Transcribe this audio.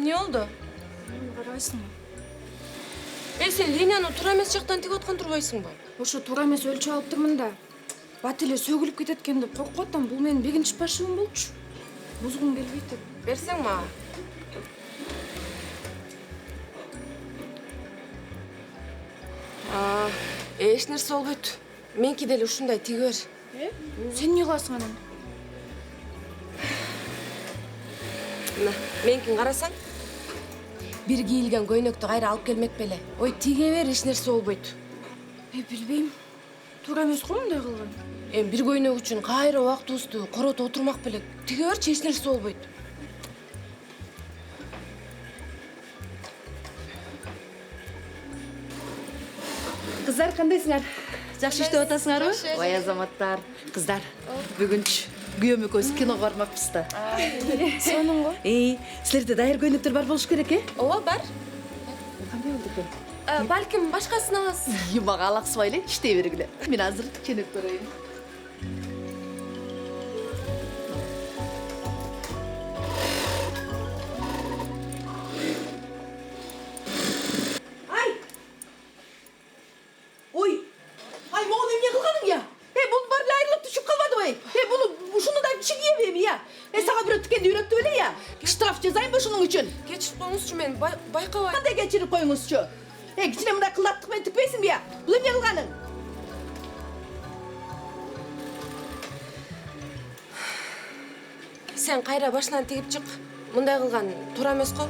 эмне болду? Карабайсыңбы? Сен линияны туура эмес жактан тигип аткан турбайсыңбы? Ошо туура эмес өлчөп алып турмун да. Бат эле сөгүлүп кетет экен деп коркуп атам. Бул менин бегинчи пашыбым болчу. Бузгум келбейт деп. Берсең мага. Эч нерсе болбойт. Меники деле ушундай тиге бер. Сен эмне кыласың анан? Мына, меникин карасаң. Бир кийилген көйнөктү кайра алып келмек беле. Ой, тиге бер, эч нерсе болбойт. Билбейм. Туура эмес го мындай кылган. Бир көйнөк үчүн кайра убактыбызды коротуп отурмак белек. Тиге берчи, эч нерсе болбойт. Кыздар, кандайсыңар? Жакшы иштеп атасыңарбы? Ой, азаматтар, кыздар. Бүгүнчү күйөөм экөөбүз киного бармакпыз да. Сонун го. Силерде дайыр көйнөктөр бар болуш керек, Ооба, бар. Кандай болду экен? Балким башкасын аласыз. Мага алаксыбай эле иштей бергиле. Мен азыр ченеп көрөйүн. Ой, могу эмне кылганың я? Бул бар эле айрылып түшүп калбадыбы? Буну ушуну да киши кийебейби я? Сага бирөө тикенди үйрөттү беле я? Штраф жазайынбы ушунун үчүн? Кечирип коюңузчу, мен байкабай. Кандай кечирип коюңузчу? Кичине мындай кылдаттык менен тикпейсиңби я? Бул эмне кылганың? Сен кайра башынан тигип чык. Мындай кылган туура эмес го.